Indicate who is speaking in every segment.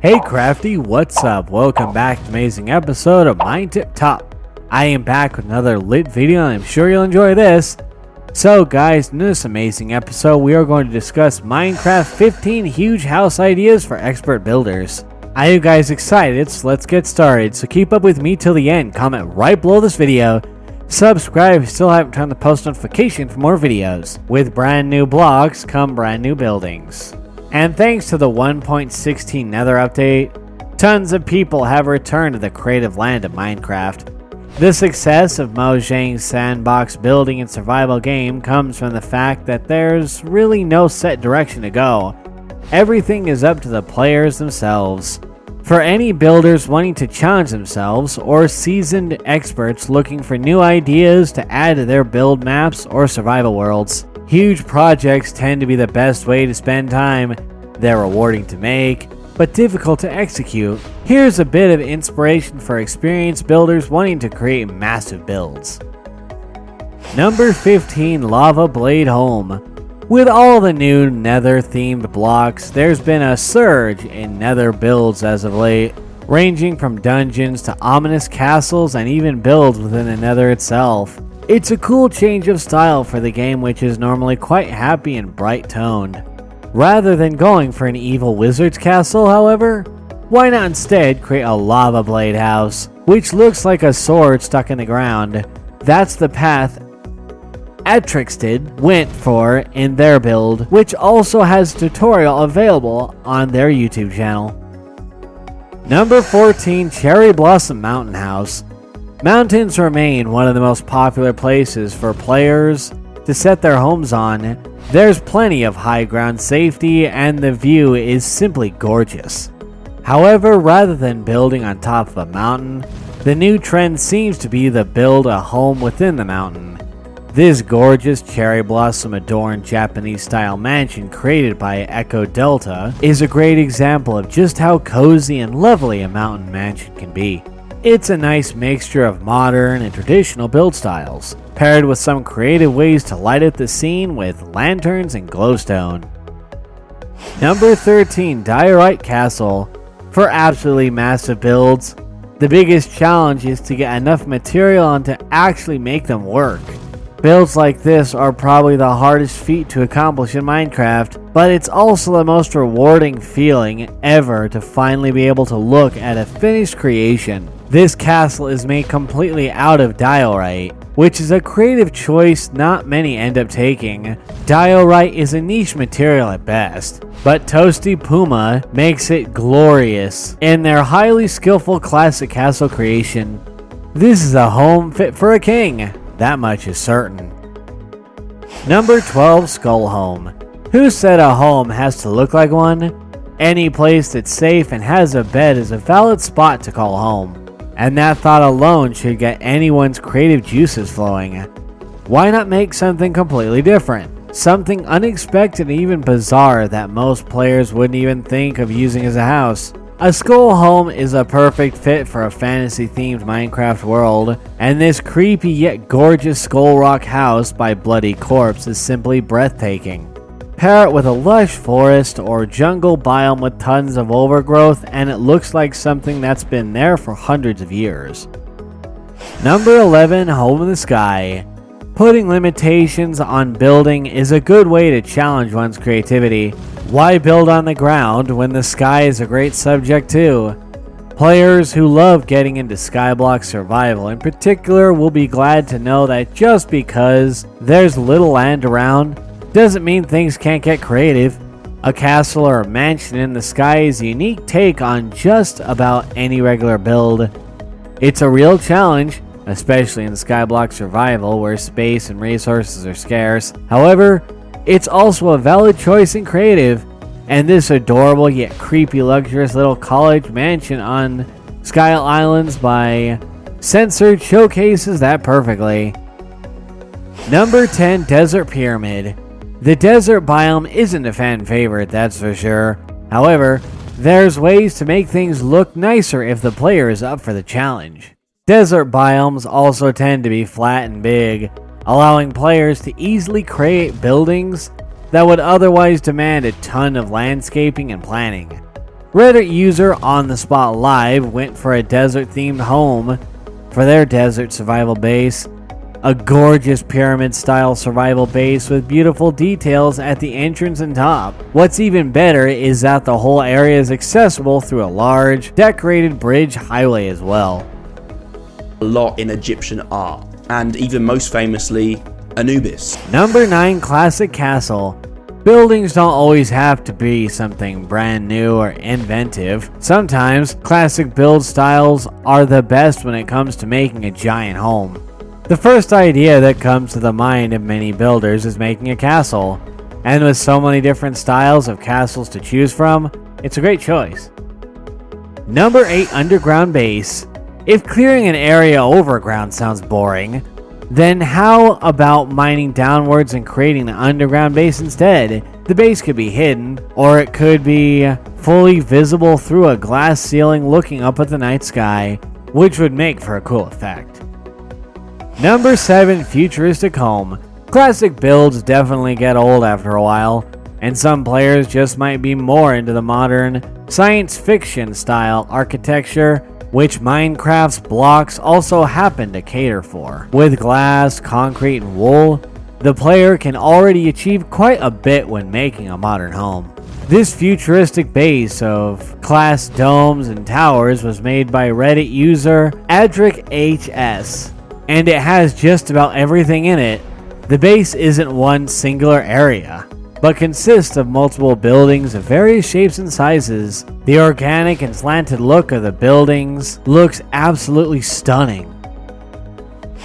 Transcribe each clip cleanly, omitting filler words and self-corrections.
Speaker 1: Hey Crafty, what's up? Welcome back to an amazing episode of MineTipTop. I am back with another lit video and I'm sure you'll enjoy this. So guys, in this amazing episode we are going to discuss Minecraft 15 huge house ideas for expert builders. Are you guys excited? So let's get started. So keep up with me till the end, comment right below this video, subscribe if you still haven't turned the post notification for more videos. With brand new blocks come brand new buildings. And thanks to the 1.16 Nether update, tons of people have returned to the creative land of Minecraft. The success of Mojang's sandbox building and survival game comes from the fact that there's really no set direction to go. Everything is up to the players themselves. For any builders wanting to challenge themselves, or seasoned experts looking for new ideas to add to their build maps or survival worlds, huge projects tend to be the best way to spend time. They're rewarding to make, but difficult to execute. Here's a bit of inspiration for experienced builders wanting to create massive builds. Number 15, Lava Blade Home. With all the new Nether themed blocks, there's been a surge in Nether builds as of late, ranging from dungeons to ominous castles and even builds within the Nether itself. It's a cool change of style for the game, which is normally quite happy and bright toned. Rather than going for an evil wizard's castle, however, why not instead create a lava blade house, which looks like a sword stuck in the ground? That's the path Atrixted went for in their build, which also has a tutorial available on their YouTube channel. Number 14, Cherry Blossom Mountain House. Mountains remain one of the most popular places for players to set their homes on. There's plenty of high ground safety and the view is simply gorgeous. However, rather than building on top of a mountain, the new trend seems to be to build a home within the mountain. This gorgeous cherry blossom adorned Japanese style mansion created by Echo Delta is a great example of just how cozy and lovely a mountain mansion can be. It's a nice mixture of modern and traditional build styles, paired with some creative ways to light up the scene with lanterns and glowstone. Number 13, Diorite Castle. For absolutely massive builds, the biggest challenge is to get enough material and to actually make them work. Builds like this are probably the hardest feat to accomplish in Minecraft, but it's also the most rewarding feeling ever to finally be able to look at a finished creation. This castle is made completely out of diorite, which is a creative choice not many end up taking. Diorite is a niche material at best, but Toasty Puma makes it glorious in their highly skillful classic castle creation. This is a home fit for a king. That much is certain. Number 12, Skull Home. Who said a home has to look like one? Any place that's safe and has a bed is a valid spot to call home. And that thought alone should get anyone's creative juices flowing. Why not make something completely different? Something unexpected and even bizarre that most players wouldn't even think of using as a house. A skull home is a perfect fit for a fantasy-themed Minecraft world, and this creepy yet gorgeous Skull Rock house by Bloody Corpse is simply breathtaking. Pair it with a lush forest or jungle biome with tons of overgrowth, and it looks like something that's been there for hundreds of years. Number 11, Home in the Sky. Putting limitations on building is a good way to challenge one's creativity. Why build on the ground when the sky is a great subject too? Players who love getting into Skyblock survival in particular will be glad to know that just because there's little land around doesn't mean things can't get creative. A castle or a mansion in the sky is a unique take on just about any regular build. It's a real challenge, especially in Skyblock survival where space and resources are scarce. However, it's also a valid choice in creative, and this adorable yet creepy luxurious little college mansion on Skyle Islands by Censored showcases that perfectly. Number 10, Desert Pyramid. The desert biome isn't a fan favorite, that's for sure. However, there's ways to make things look nicer if the player is up for the challenge. Desert biomes also tend to be flat and big, allowing players to easily create buildings that would otherwise demand a ton of landscaping and planning. Reddit user On the Spot Live went for a desert-themed home for their desert survival base. A gorgeous pyramid-style survival base with beautiful details at the entrance and top. What's even better is that the whole area is accessible through a large, decorated bridge highway as well.
Speaker 2: A lot in Egyptian art, and even most famously, Anubis.
Speaker 1: Number 9, Classic Castle. Buildings don't always have to be something brand new or inventive. Sometimes, classic build styles are the best when it comes to making a giant home. The first idea that comes to the mind of many builders is making a castle, and with so many different styles of castles to choose from, it's a great choice. Number 8, Underground Base. If clearing an area overground sounds boring, then how about mining downwards and creating an underground base instead? The base could be hidden, or it could be fully visible through a glass ceiling looking up at the night sky, which would make for a cool effect. Number 7, Futuristic Home. Classic builds definitely get old after a while, and some players just might be more into the modern, science fiction style architecture, which Minecraft's blocks also happen to cater for. With glass, concrete, and wool, the player can already achieve quite a bit when making a modern home. This futuristic base of glass domes and towers was made by Reddit user AdricHS, and it has just about everything in it. The base isn't one singular area, but consists of multiple buildings of various shapes and sizes. The organic and slanted look of the buildings looks absolutely stunning.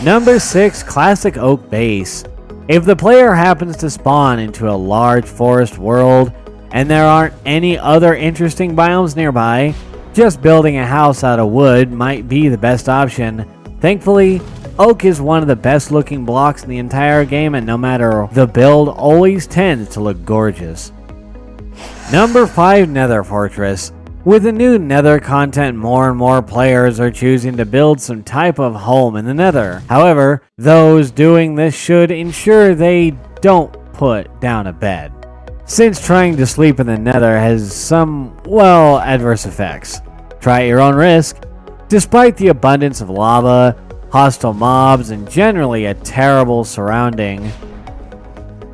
Speaker 1: Number 6, Classic Oak Base. If the player happens to spawn into a large forest world and there aren't any other interesting biomes nearby, just building a house out of wood might be the best option. Thankfully, oak is one of the best looking blocks in the entire game, and no matter the build, always tends to look gorgeous. Number 5, Nether Fortress. With the new Nether content, more and more players are choosing to build some type of home in the Nether. However, those doing this should ensure they don't put down a bed, since trying to sleep in the Nether has some, well, adverse effects. Try at your own risk. Despite the abundance of lava, hostile mobs, and generally a terrible surrounding,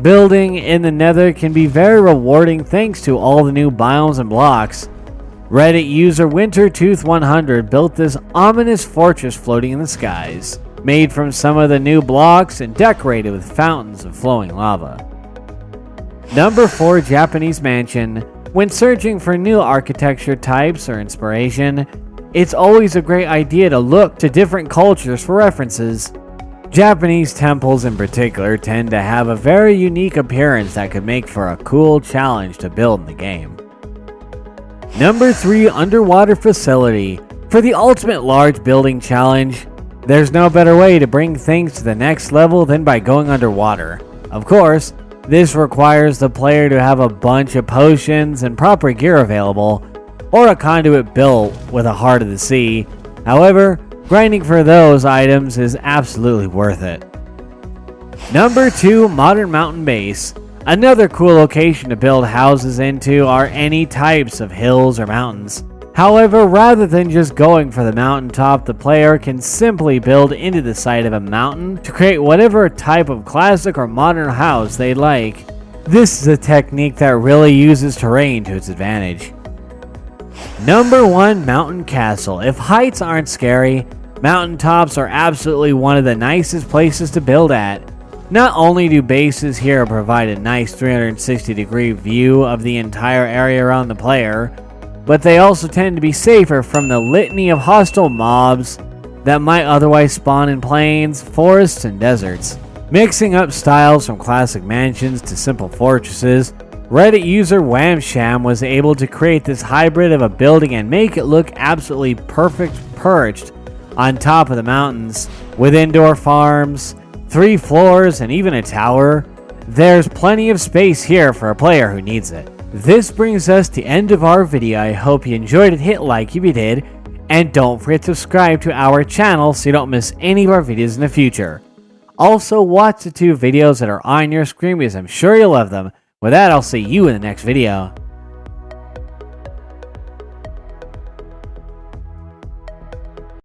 Speaker 1: building in the Nether can be very rewarding thanks to all the new biomes and blocks. Reddit user WinterTooth100 built this ominous fortress floating in the skies, made from some of the new blocks and decorated with fountains of flowing lava. Number 4, Japanese Mansion. When searching for new architecture types or inspiration, it's always a great idea to look to different cultures for references. Japanese temples in particular tend to have a very unique appearance that could make for a cool challenge to build in the game. Number 3, Underwater Facility. For the ultimate large building challenge, there's no better way to bring things to the next level than by going underwater. Of course, this requires the player to have a bunch of potions and proper gear available, or a conduit built with a heart of the sea. However, grinding for those items is absolutely worth it. Number 2, Modern Mountain Base. Another cool location to build houses into are any types of hills or mountains. However, rather than just going for the mountaintop, the player can simply build into the side of a mountain to create whatever type of classic or modern house they like. This is a technique that really uses terrain to its advantage. Number 1, Mountain Castle. If heights aren't scary, mountaintops are absolutely one of the nicest places to build at. Not only do bases here provide a nice 360-degree view of the entire area around the player, but they also tend to be safer from the litany of hostile mobs that might otherwise spawn in plains, forests, and deserts. Mixing up styles from classic mansions to simple fortresses, Reddit user Whamsham was able to create this hybrid of a building and make it look absolutely perfect perched on top of the mountains, with indoor farms, 3 floors, and even a tower. There's plenty of space here for a player who needs it. This brings us to the end of our video. I hope you enjoyed it. Hit like if you did, and don't forget to subscribe to our channel so you don't miss any of our videos in the future. Also, watch the 2 videos that are on your screen because I'm sure you'll love them. With that, I'll see you in the next video.